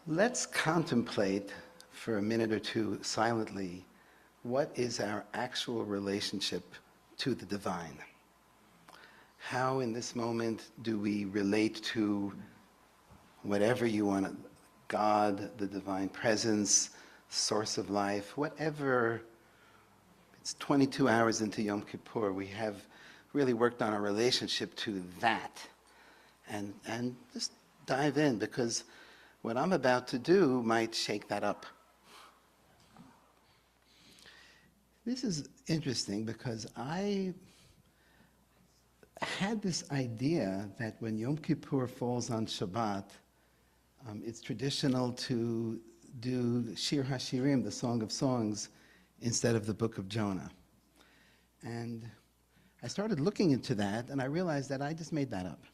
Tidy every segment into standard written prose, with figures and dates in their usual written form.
Let's contemplate for a minute or two silently what is our actual relationship to the divine. How in this moment do we relate to whatever you want, God, the divine presence, source of life, whatever. It's 22 hours into Yom Kippur. We have really worked on our relationship to that. And just dive in, because what I'm about to do might shake that up. This is interesting because I had this idea that when Yom Kippur falls on Shabbat, it's traditional to do Shir HaShirim, the Song of Songs, instead of the Book of Jonah. And I started looking into that, and I realized that I just made that up.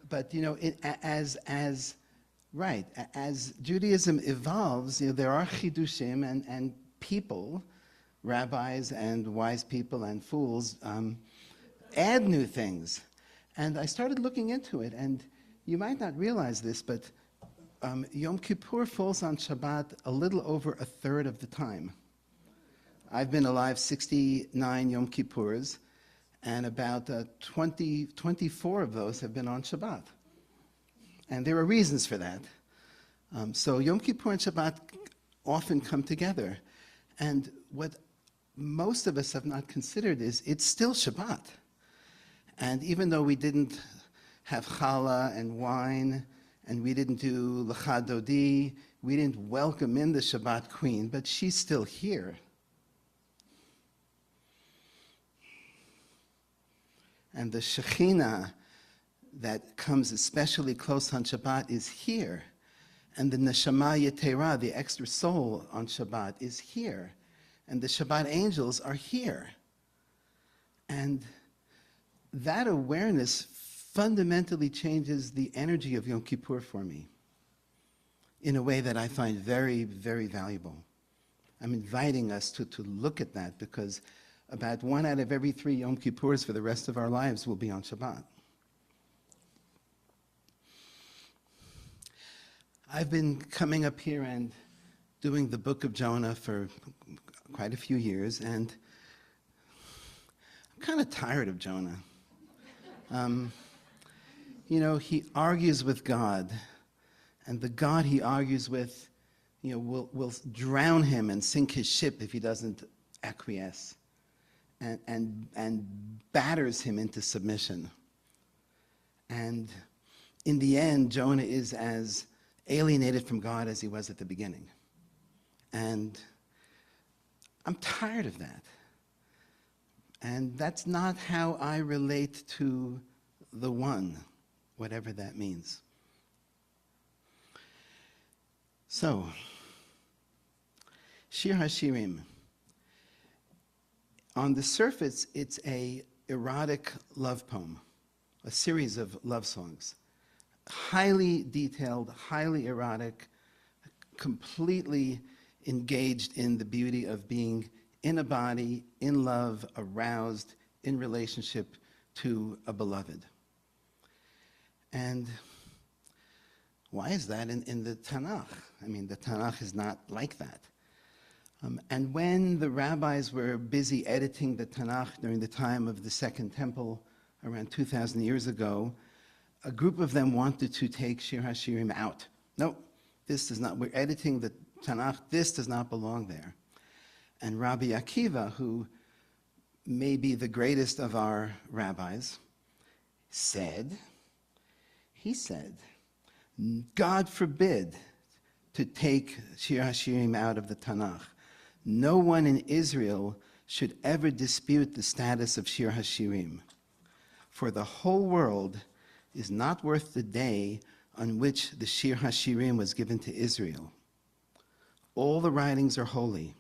But you know, as Judaism evolves, you know, there are chidushim and people, rabbis and wise people and fools, add new things. And I started looking into it, and you might not realize this, but Yom Kippur falls on Shabbat a little over a third of the time. I've been alive 69 Yom Kippurs, and about 24 of those have been on Shabbat. And there are reasons for that. So Yom Kippur and Shabbat often come together. And what most of us have not considered is it's still Shabbat. And even though we didn't have challah and wine, and we didn't do Lecha Dodi, we didn't welcome in the Shabbat queen, but she's still here. And the Shekhinah that comes especially close on Shabbat is here. And the Neshama Yetera, the extra soul on Shabbat, is here. And the Shabbat angels are here. And that awareness fundamentally changes the energy of Yom Kippur for me in a way that I find very, very valuable. I'm inviting us to look at that, because about 1 out of every 3 Yom Kippurs for the rest of our lives will be on Shabbat. I've been coming up here and doing the Book of Jonah for quite a few years, and I'm kind of tired of Jonah. You know, he argues with God, and the God he argues with, you know, will drown him and sink his ship if he doesn't acquiesce, and batters him into submission. And in the end, Jonah is as alienated from God as he was at the beginning. And I'm tired of that. And that's not how I relate to the one, whatever that means. So, Shir HaShirim. On the surface, it's an erotic love poem, a series of love songs. Highly detailed, highly erotic, completely engaged in the beauty of being in a body, in love, aroused, in relationship to a beloved. And why is that in the Tanakh? I mean, the Tanakh is not like that. And when the rabbis were busy editing the Tanakh during the time of the Second Temple, around 2,000 years ago, a group of them wanted to take Shir HaShirim out. No, this does not, we're editing the Tanakh, this does not belong there. And Rabbi Akiva, who may be the greatest of our rabbis, said, God forbid to take Shir HaShirim out of the Tanakh. No one in Israel should ever dispute the status of Shir HaShirim, for the whole world is not worth the day on which the Shir HaShirim was given to Israel. All the writings are holy,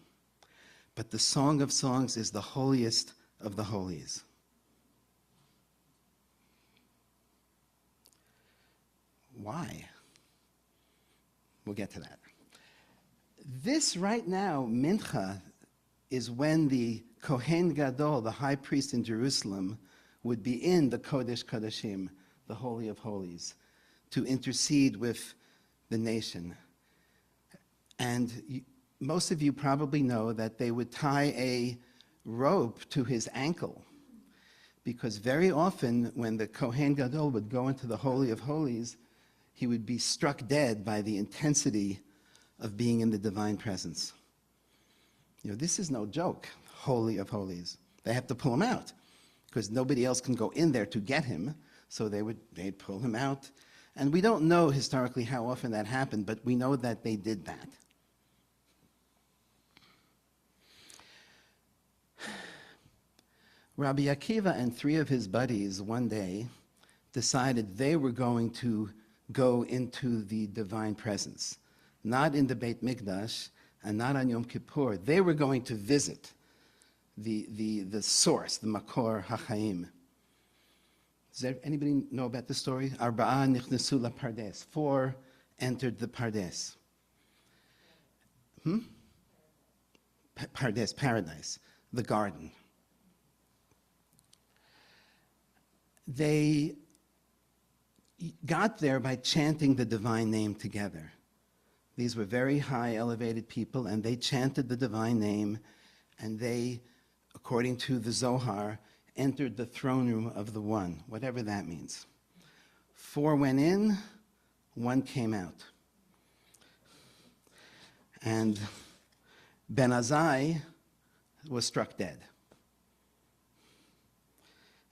but the Song of Songs is the holiest of the holies. Why? We'll get to that. This right now, Mincha, is when the Kohen Gadol, the high priest in Jerusalem, would be in the Kodesh Kodashim, the Holy of Holies, to intercede with the nation. And most of you probably know that they would tie a rope to his ankle, because very often when the Kohen Gadol would go into the Holy of Holies, he would be struck dead by the intensity of being in the divine presence. This is no joke, Holy of Holies. They have to pull him out because nobody else can go in there to get him, so they'd pull him out. And we don't know historically how often that happened, but we know that they did that. Rabbi Akiva and 3 of his buddies one day decided they were going to go into the divine presence, not in the Beit Mikdash and not on Yom Kippur. They were going to visit the source, the Makor HaChaim. Does anybody know about the story? Arba'a nichnesu laPardes. 4 entered the Pardes. Pardes, paradise, the garden. They got there by chanting the divine name together. These were very high, elevated people, and they chanted the divine name, and they, according to the Zohar, entered the throne room of the One, whatever that means. 4 went in, 1 came out. And Ben Azai was struck dead.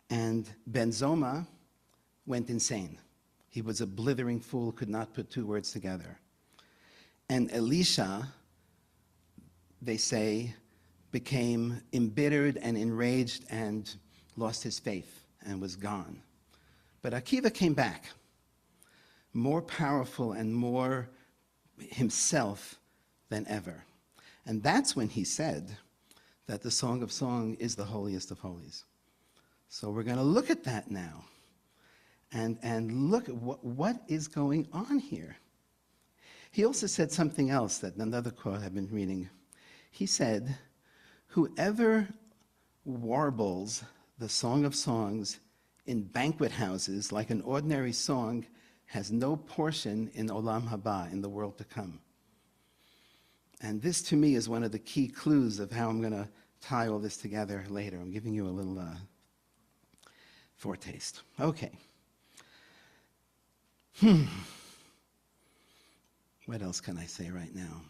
And Ben Zoma went insane. He was a blithering fool, could not put 2 words together. And Elisha, they say, became embittered and enraged and lost his faith and was gone. But Akiva came back, more powerful and more himself than ever. And that's when he said that the Song of Songs is the holiest of holies. So we're going to look at that now and look at what is going on here. He also said something else, that another quote I've been reading. He said, whoever warbles the Song of Songs in banquet houses like an ordinary song has no portion in Olam Haba, in the world to come. And this to me is one of the key clues of how I'm going to tie all this together later. I'm giving you a little foretaste. Okay. What else can I say right now?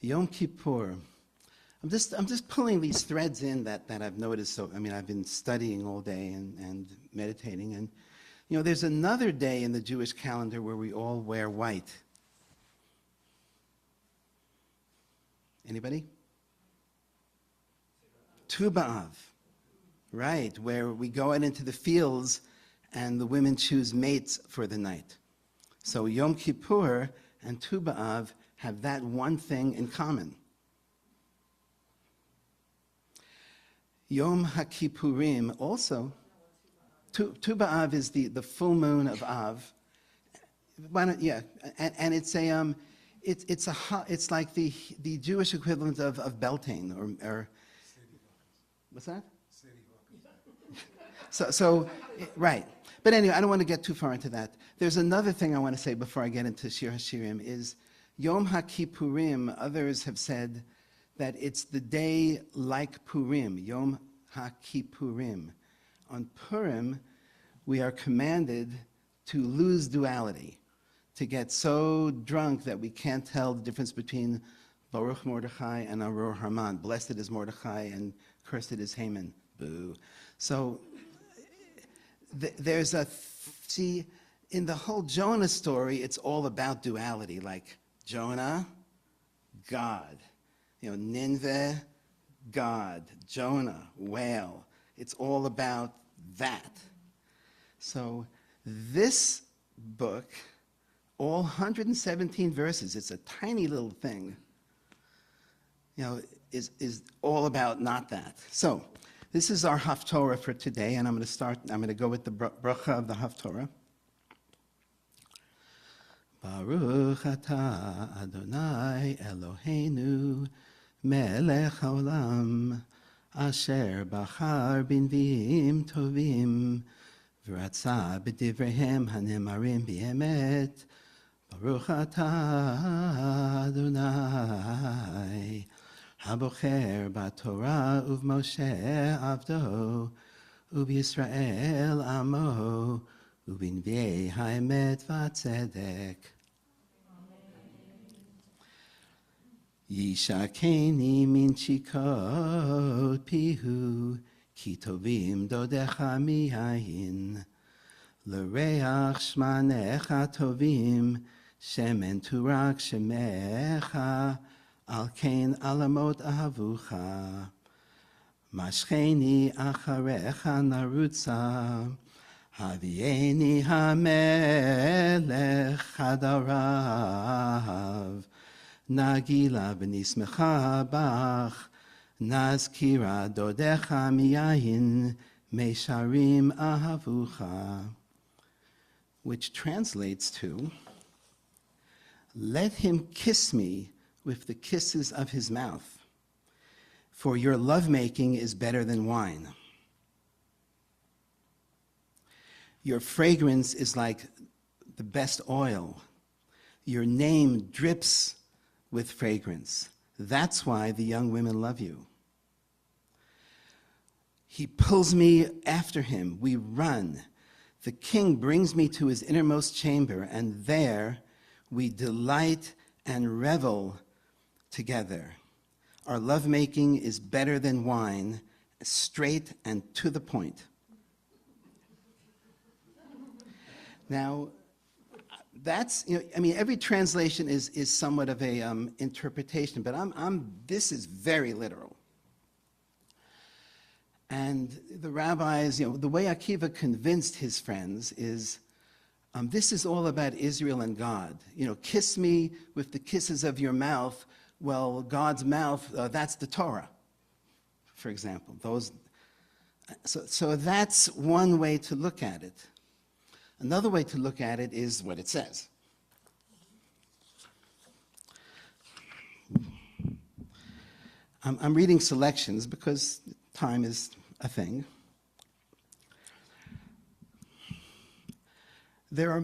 Yom Kippur. I'm just pulling these threads in that I've noticed. So, I've been studying all day and meditating. And, there's another day in the Jewish calendar where we all wear white. Anybody? Tu B'Av. Right, where we go out into the fields and the women choose mates for the night. So Yom Kippur and Tu B'Av have that one thing in common. Yom HaKippurim also, Tu B'Av is the full moon of Av. And it's like the Jewish equivalent of Beltane or what's that? So, right. But anyway, I don't want to get too far into that. There's another thing I want to say before I get into Shir HaShirim is Yom HaKippurim, others have said that it's the day like Purim, Yom HaKippurim. On Purim, we are commanded to lose duality, to get so drunk that we can't tell the difference between Baruch Mordechai and Arur Haman. Blessed is Mordechai and cursed is Haman. Boo. So there's in the whole Jonah story, it's all about duality, like Jonah, God. Nineveh, God. Jonah, whale. It's all about that. So this book, all 117 verses, it's a tiny little thing, is all about not that. So this is our Haftorah for today, and I'm going to go with the bracha of the Haftorah. Baruch atah Adonai Eloheinu melech haolam asher bachar b'nviim tovim ורצה בדבריהם הנאמרים באמת, ברוך אתה אדוני, הבוחר בתורה ובמשה עבדו, ובישראל עמו, ובנביאי האמת והצדק. ישקני מנשיקות פיהו, כי טובים דודיך מיין. לריח שמניך טובים, שמן תורק שמך, על כן עלמות אהבוך. משכני אחריך נרוצה, הביאני המלך חדריו. נגילה ונשמחה בך, נזכירה דודיך מיין, מישרים אהבוך. Which translates to, let him kiss me with the kisses of his mouth, for your lovemaking is better than wine. Your fragrance is like the best oil. Your name drips with fragrance. That's why the young women love you. He pulls me after him. We run. The king brings me to his innermost chamber, and there we delight and revel together. Our lovemaking is better than wine, straight and to the point. Now, that's, every translation is somewhat of a interpretation, but this is very literal. And the rabbis, the way Akiva convinced his friends is, this is all about Israel and God. Kiss me with the kisses of your mouth. Well, God's mouth, that's the Torah, for example. So that's one way to look at it. Another way to look at it is what it says. I'm reading selections because time is a thing. There are,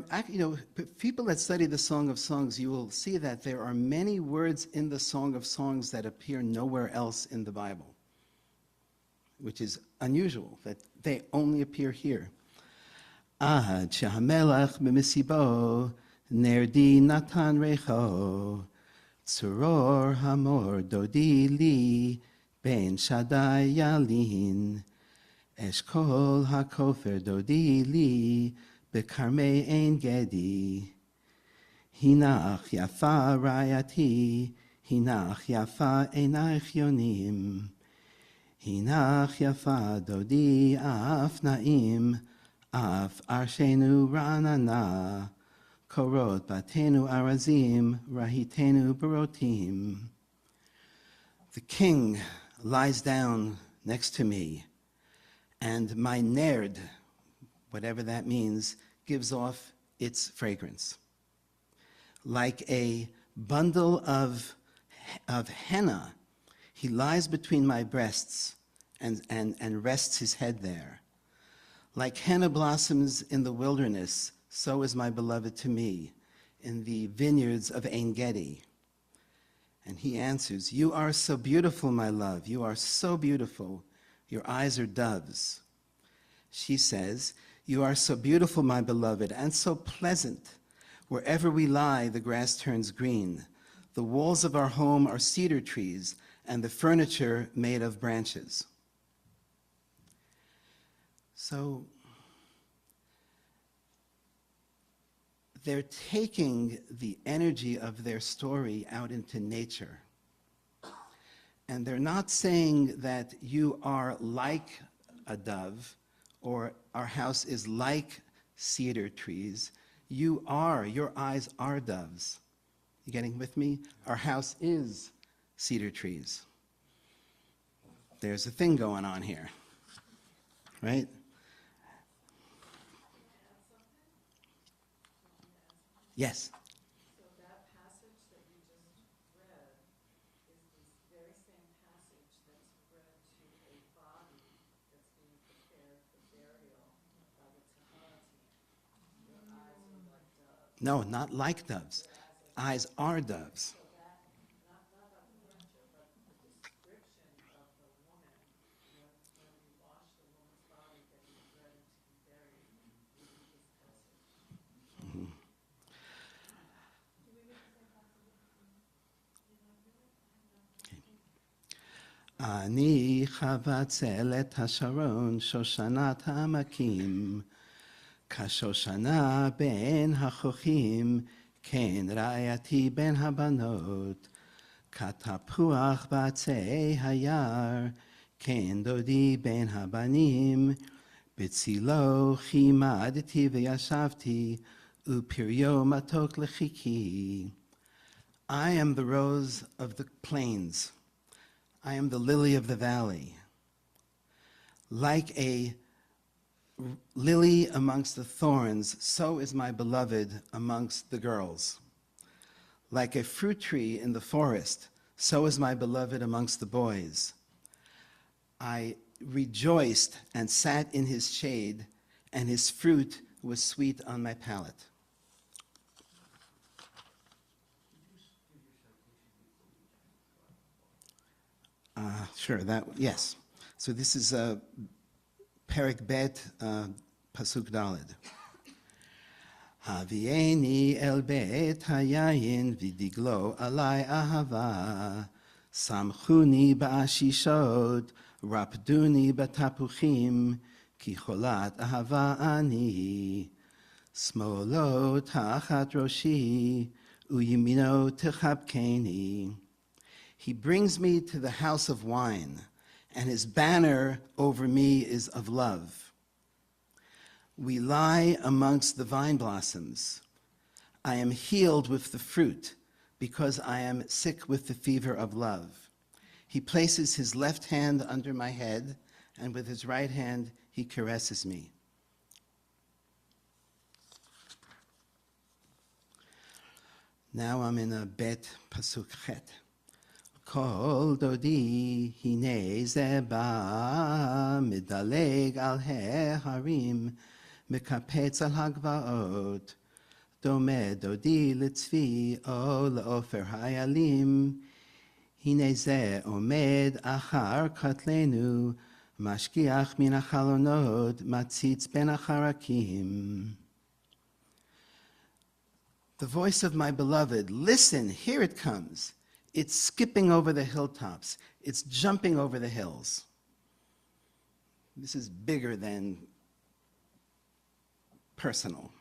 people that study the Song of Songs, you will see that there are many words in the Song of Songs that appear nowhere else in the Bible, which is unusual, that they only appear here. Ad shehamelech b'mesibo, nerdi natan recho, tzuror hamor dodi li, ben shaddai yalin, eshkol hakofer dodi li, bekarmei ein gedi. Hinach yafa rayati, hinach yafa einaich yonim, hinach yafa dodi af naim, af arshenu ranana, korot batenu arazim, rahitenu barotim. The king lies down next to me, and my nerd, whatever that means, gives off its fragrance. Like a bundle of henna, he lies between my breasts and rests his head there. Like henna blossoms in the wilderness, so is my beloved to me in the vineyards of Ein Gedi. And he answers, you are so beautiful, my love. You are so beautiful. Your eyes are doves. She says, you are so beautiful, my beloved, and so pleasant. Wherever we lie, the grass turns green. The walls of our home are cedar trees, and the furniture made of branches. So they're taking the energy of their story out into nature. And they're not saying that you are like a dove, or our house is like cedar trees. Your eyes are doves. You getting with me? Our house is cedar trees. There's a thing going on here, right? Yes. So that passage that you just read is the very same passage that's read to a body that's being prepared for burial by the No, not like doves. Eyes are doves. So that, not about the picture, but the description of the woman, when we wash the woman's body that is ready to be buried, we read this passage. אני חבצלת השרון, שושנת העמקים, כשושנה בין החוכים, כן רעייתי בין הבנות, כתפוח בעצי היער, כן דודי בין הבנים, בצילו כימדתי וישבתי, ופריו מתוק לחיכי. I am the rose of the plains. I am the lily of the valley. Like a lily amongst the thorns, so is my beloved amongst the girls. Like a fruit tree in the forest, so is my beloved amongst the boys. I rejoiced and sat in his shade, and his fruit was sweet on my palate. Sure, yes. So this is Perek Bet, Pasuk Daled. Havieni el bet hayayin vidiglo alai ahava, samchuni ba'ashishot, rapduni batapuchim, ki cholat ahava ani, smolo tachat roshi, uyimino techabkeni. He brings me to the house of wine, and his banner over me is of love. We lie amongst the vine blossoms. I am healed with the fruit, because I am sick with the fever of love. He places his left hand under my head, and with his right hand he caresses me. Now I'm in a Bet Pasuk Chet. Kol dodi hine ze ba midaleg al harim mikapetz al hagvaot dome dodi litzvi o leofer hayalim hine ze omed achar katlenu mashkiach min achalonot matzitz ben acharakim. The voice of my beloved, listen, here it comes. It's skipping over the hilltops. It's jumping over the hills. This is bigger than personal.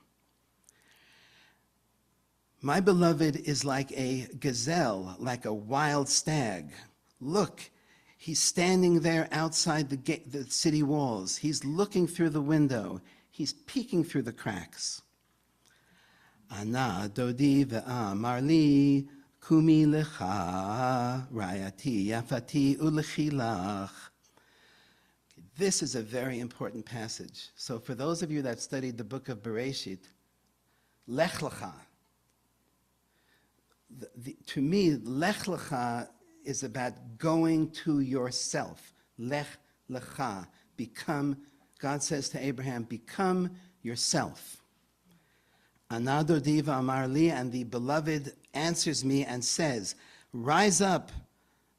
My beloved is like a gazelle, like a wild stag. Look, he's standing there outside the city walls. He's looking through the window. He's peeking through the cracks. Ana dodi ve'amar li, Kumi lecha, rayati, yafati, ulechilach. This is a very important passage. So for those of you that studied the book of Bereshit, lech lecha. To me, lech lecha is about going to yourself. Lech lecha. Become, God says to Abraham, become yourself. Anado diva amar li, and the beloved answers me and says, rise up,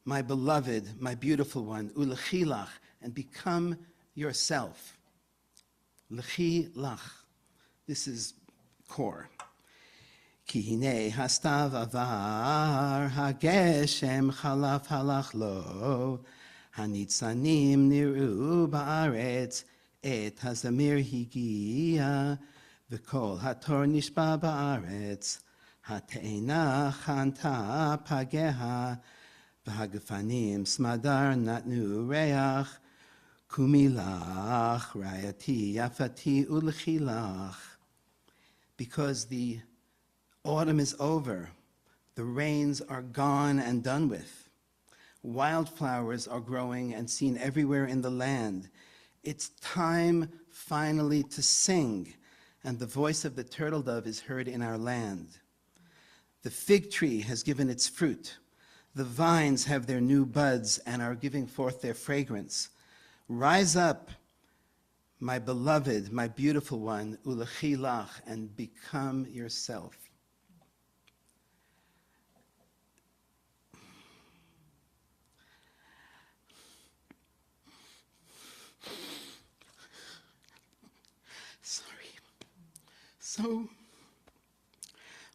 my beloved, my beautiful one, ulechilach, and become yourself. Lechilach. This is core. Ki hine hastav avar, hageshem chalaf halach lo, hanitzanim niru ba'aretz, et hazamir higia, v'kol hator nishba ba'aretz, hate'ena chanta pageha, v'hagafanim smadar natnu reach, kumilach rayati yafati ulchilach. Because the autumn is over, the rains are gone and done with. Wildflowers are growing and seen everywhere in the land. It's time finally to sing, and the voice of the turtle dove is heard in our land. The fig tree has given its fruit. The vines have their new buds and are giving forth their fragrance. Rise up, my beloved, my beautiful one, ulechilach, and become yourself. Sorry. So,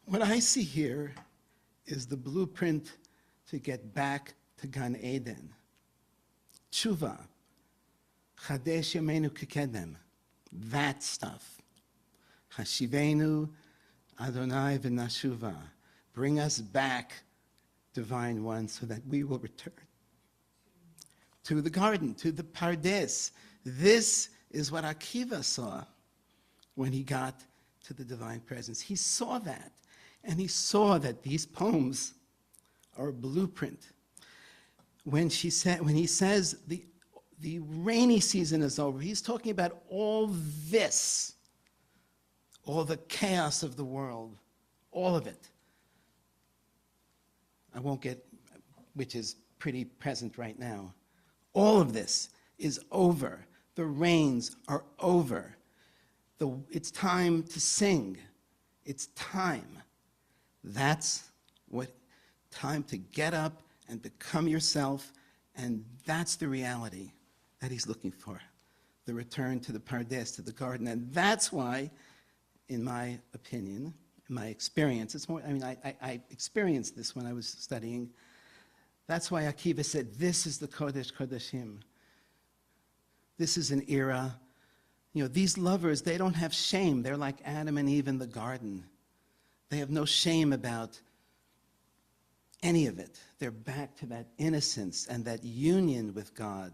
what I see here is the blueprint to get back to Gan Eden. Tshuva, Chadesh Yameinu Kekedem, that stuff. Hashivenu Adonai v'nashuva, bring us back, Divine One, so that we will return to the garden, to the Pardes. This is what Akiva saw when he got to the divine presence. He saw that, and he saw that these poems are a blueprint. When he says the rainy season is over, he's talking about all this, all the chaos of the world, all of it. I won't get, which is pretty present right now. All of this is over. The rains are over. It's time to sing. It's time. That's what, time to get up and become yourself, and that's the reality that he's looking for. The return to the Pardes, to the garden, and that's why, in my opinion, in my experience, it's more, I experienced this when I was studying. That's why Akiva said, this is the Kodesh Kodeshim. This is an era. These lovers, they don't have shame. They're like Adam and Eve in the garden. They have no shame about any of it. They're back to that innocence and that union with God.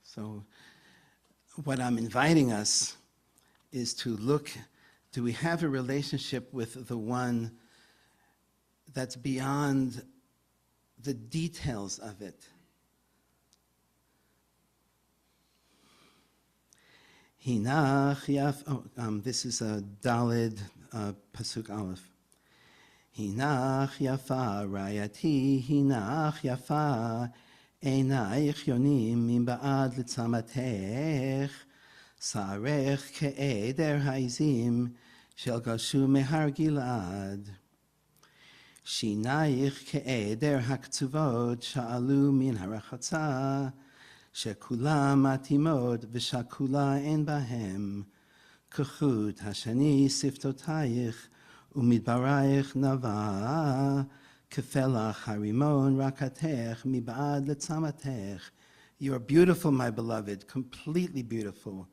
So what I'm inviting us is to look, do we have a relationship with the one that's beyond the details of it? Hinach yaf, this is a Daled Pasuk Aleph. Hinach yafa rayati, hinach yafa einayich yonim min ba'ad litzamatech, sarech ke'eder ha'izim shel gashu mehar Gilad. Shinayich ke'eder haktzuvot sha'alu min harachatza, שכולה מתאימות ושכולה אין בהם, כחוט השני שפתותייך ומדברייך נבע, כפלח הרימון רקתך מבעד לצמתך. You are beautiful, my beloved, completely beautiful.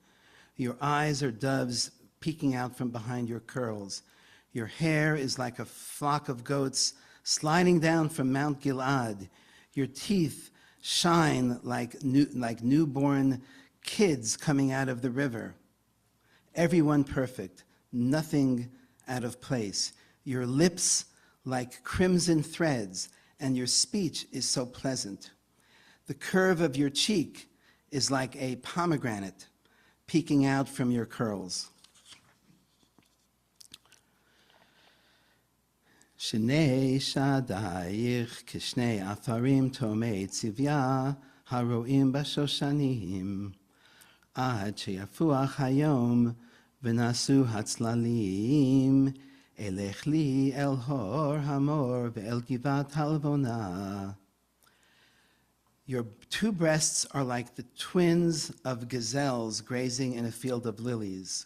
Your eyes are doves peeking out from behind your curls. Your hair is like a flock of goats sliding down from Mount Gilad. Your teeth shine like newborn kids coming out of the river. Everyone perfect, nothing out of place. Your lips like crimson threads, and your speech is so pleasant. The curve of your cheek is like a pomegranate peeking out from your curls. שני שדייך כשני עפרים תומי צביה הרואים בשושנים, עד שיפוח היום ונעשו הצללים, אלך לי אל הור המור ואל גבעת הלבונה. Your two breasts are like the twins of gazelles grazing in a field of lilies.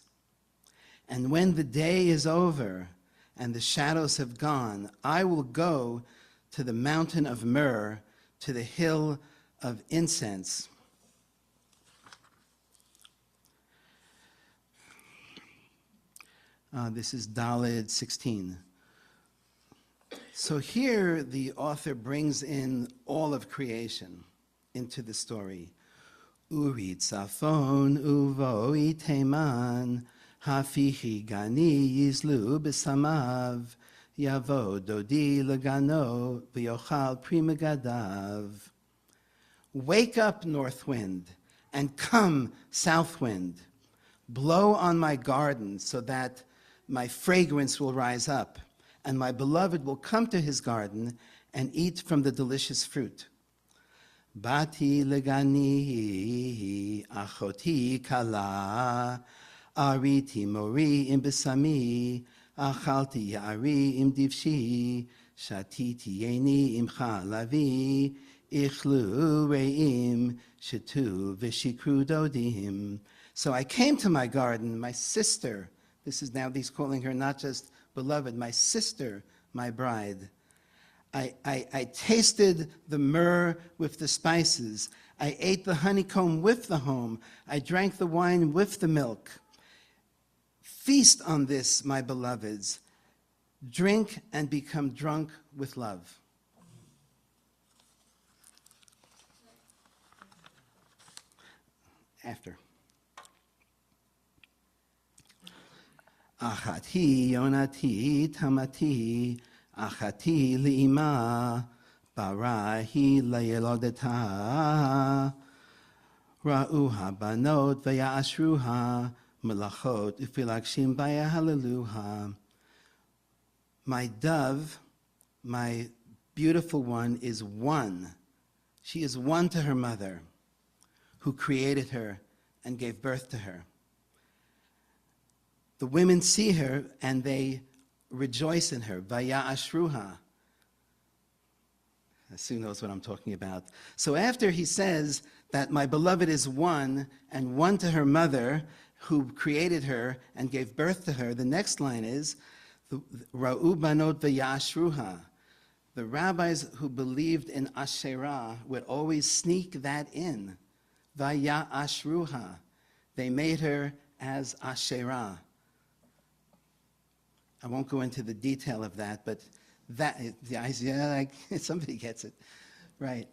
And when the day is over, and the shadows have gone, I will go to the mountain of myrrh, to the hill of incense. This is Daled 16. So here the author brings in all of creation into the story. Uri tzafon uvoi teman, Hafihi gani yizlu b'samav, yavo dodi legano v'yochal primagadav. Wake up, north wind, and come, south wind. Blow on my garden so that my fragrance will rise up, and my beloved will come to his garden, and eat from the delicious fruit. Bati legani achoti kala, ariti mori im besami, achalti yari im divshi, shatiti yeni im chalavi, ichlu reim, shetu v'shikru dodim. So I came to my garden, my sister. This is now he's calling her not just beloved, my sister, my bride. I tasted the myrrh with the spices. I ate the honeycomb with the home. I drank the wine with the milk. Feast on this, my beloveds. Drink and become drunk with love. After. Achati yonati tamati, achati li'ima, barahi layelodeta, ra'uha banot vayashruha, melachot ufilakshim hallelujah. My dove, my beautiful one, is one. She is one to her mother, who created her and gave birth to her. The women see her and they rejoice in her. Vaya ashruha. Sue knows what I'm talking about. So after he says that my beloved is one and one to her mother who created her and gave birth to her, the next line is Ra'u banot vaya ashruha. The rabbis who believed in Asherah would always sneak that in. Vaya ashruha. They made her as Asherah. I won't go into the detail of that, but that, somebody gets it, right.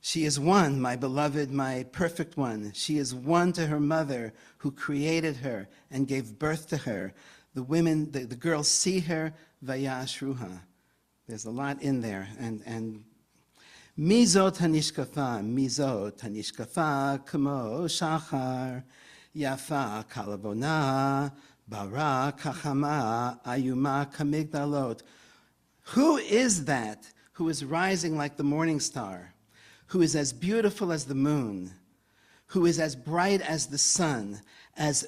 She is one, my beloved, my perfect one. She is one to her mother who created her and gave birth to her. The women, the girls see her, vayashruha. There's a lot in there. And mizot hanishkafa, kamo shachar, yafa kalabona, bara kachama, ayuma kamigdalot. Who is that who is rising like the morning star, who is as beautiful as the moon, who is as bright as the sun, as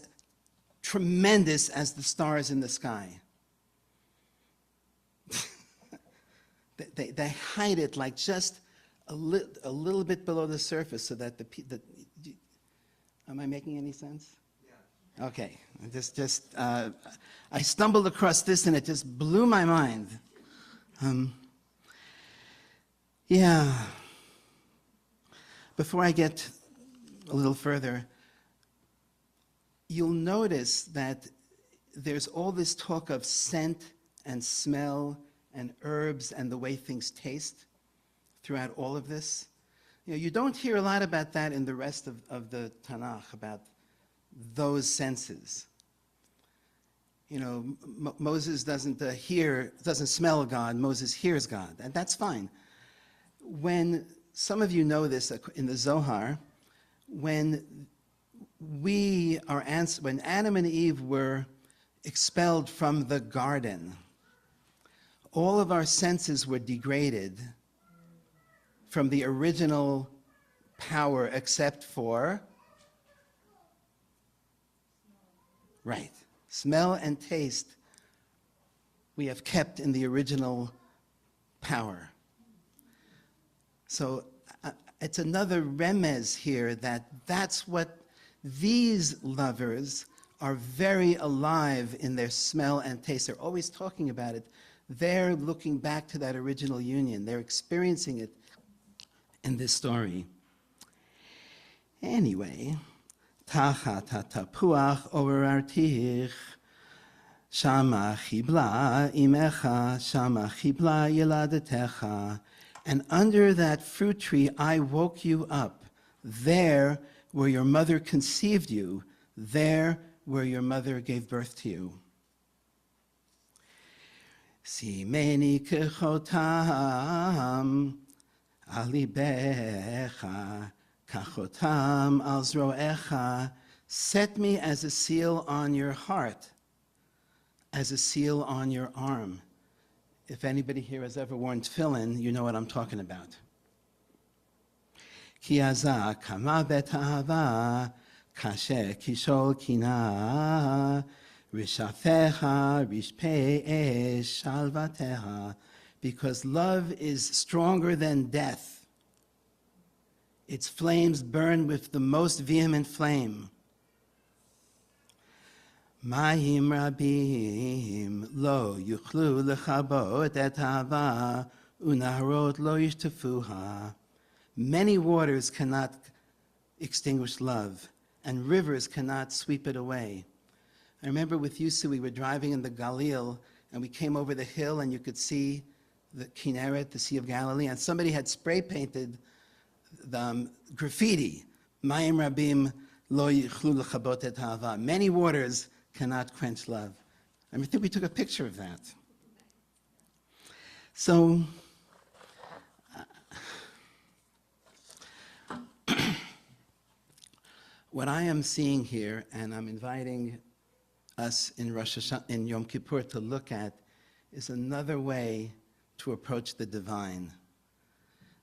tremendous as the stars in the sky? They hide it like just a little bit below the surface so that am I making any sense? Yeah. Okay. I stumbled across this and it just blew my mind. Yeah. Before I get a little further, you'll notice that there's all this talk of scent and smell and herbs and the way things taste throughout all of this. You don't hear a lot about that in the rest of the Tanakh, about those senses. Moses doesn't smell God, Moses hears God, and that's fine. When some of you know this in the Zohar, when Adam and Eve were expelled from the garden, all of our senses were degraded from the original power except for, right, smell and taste we have kept in the original power. So it's another remez here that's what these lovers are very alive in their smell and taste. They're always talking about it. They're looking back to that original union. They're experiencing it in this story. Anyway, Tachat hatapuach orartich, Shama chibla imecha, Shama chibla yeladetecha. And under that fruit tree I woke you up, there where your mother conceived you, there where your mother gave birth to you. Simeni kechotam alibecha, kachotam al zroecha. Set me as a seal on your heart, as a seal on your arm. If anybody here has ever worn tefillin, you know what I'm talking about. Ki azah kama bet ha'ava, kasher kishol kina, rishafecha rishpei esh shalvateha. Because love is stronger than death. Its flames burn with the most vehement flame. Mayim rabim lo yuchlu lechabot et hava unaharot lo yishtafuha. Many waters cannot extinguish love, and rivers cannot sweep it away. I remember with Yusu, we were driving in the Galil, and we came over the hill, and you could see the Kinneret, the Sea of Galilee, and somebody had spray painted the graffiti, Mayim rabim lo yichlu lechabot et hava. Many waters cannot quench love. I think we took a picture of that. So, what I am seeing here, and I'm inviting us in in Yom Kippur to look at, is another way to approach the divine.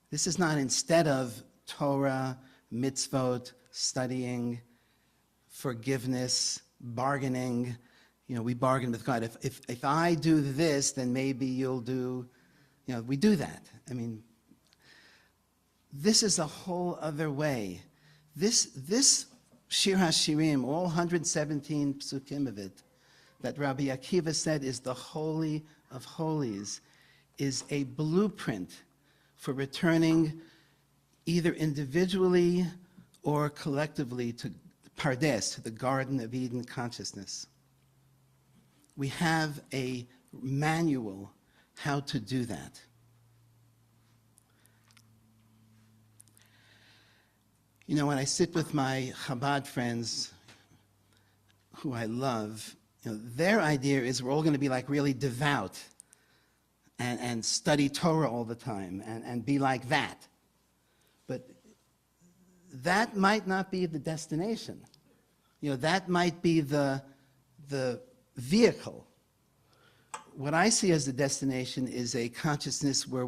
This is not instead of Torah, mitzvot, studying, forgiveness, bargaining. You know, we bargain with God. If I do this, then maybe you'll do, you know, we do that. I mean, this is a whole other way. This Shir HaShirim, all 117 psukim of it, that Rabbi Akiva said is the Holy of Holies, is a blueprint for returning either individually or collectively to Pardes, to the Garden of Eden consciousness. We have a manual how to do that. You know, when I sit with my Chabad friends, who I love, you know, their idea is we're all going to be like really devout and study Torah all the time and be like that. But that might not be the destination. You know, that might be the vehicle. What I see as the destination is a consciousness where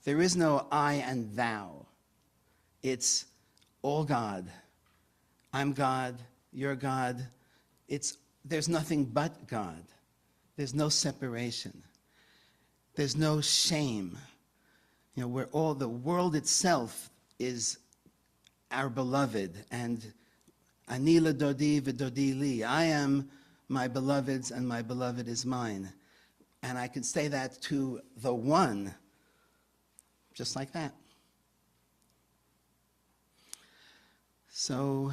there is no I and thou. It's all God. I'm God, you're God. There's nothing but God. There's no separation. There's no shame. You know, where the world itself is our beloved, and ani ledodi v'dodi li. I am my beloved's, and my beloved is mine. And I can say that to the one, just like that. So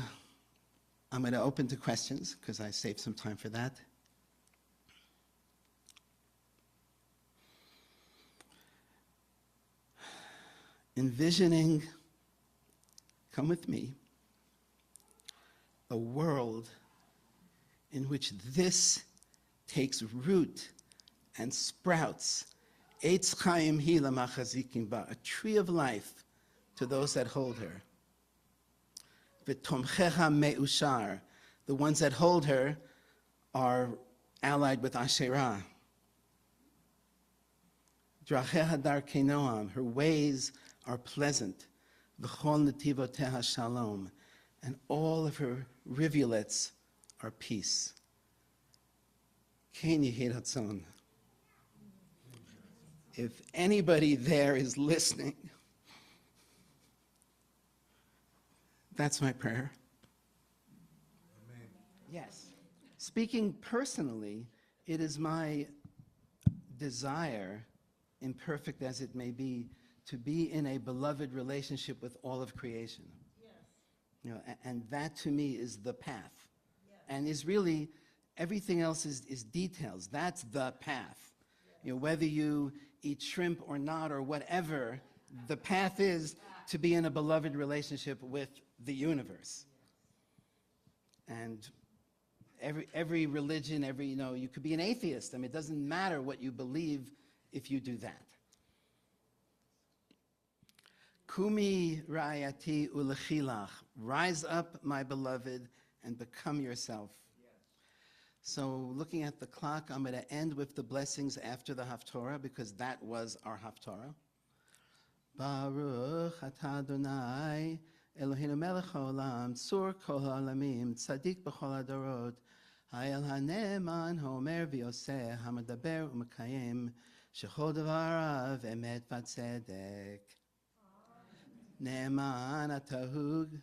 I'm going to open to questions, because I saved some time for that. Envisioning, come with me, a world in which this takes root and sprouts, Eitz Chaim hi lamachazikim ba, a tree of life to those that hold her. V'tomchecha me'ushar, the ones that hold her are allied with Asherah. Dracheha darkei noam, her ways are pleasant. V'chol netivoteha shalom, and all of her rivulets are peace. Ken yehi ratzon. If anybody there is listening, that's my prayer. Amen. Yes. Speaking personally, it is my desire, imperfect as it may be, to be in a beloved relationship with all of creation. Yes, You know, and that to me is the path. yes. And is really, everything else is details. That's the path. You know, whether you eat shrimp or not or whatever, the path is to be in a beloved relationship with the universe. And every religion, you could be an atheist. I mean, it doesn't matter what you believe if you do that. Kumi ra'ayati ulechilach, rise up, my beloved, and become yourself. So looking at the clock, I'm going to end with the blessings after the Haftorah because that was our Haftorah. Baruch atah Adonai Eloheinu melech haolam tzur kol ha'olamim tzadik b'chol hadorot ha'el ha'ne'eman ha'omer v'yoseh ha'medaber u'mekayem shechol devarav emet v'tzedek. Ne'eman atahug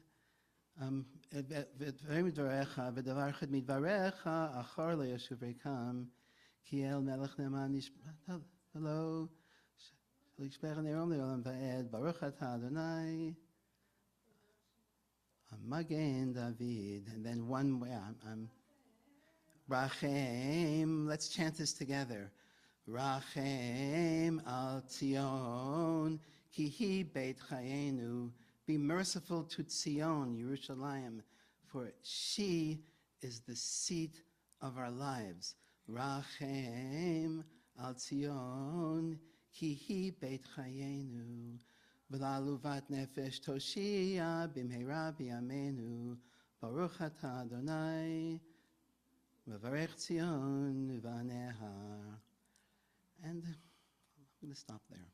דברים מדבריך ודבר אחד מדבריך אחר לא ישוב ריקם כי אל מלך נאמן נשבעת לו לשפך נרום לעולם ועד ברוך אתה אדוני המגן David. And then one way Rachem, let's chant this together. Rachem al Tzion ki hi beit chayenu. Be merciful to Tzion, Yerushalayim, for she is the seat of our lives. Rachem al Tzion, ki hi beit chayenu, v'la'aluvat nefesh toshia b'mheira b'yameinu, baruch atah Adonai, v'varech Tzion v'aneha. And I'm going to stop there.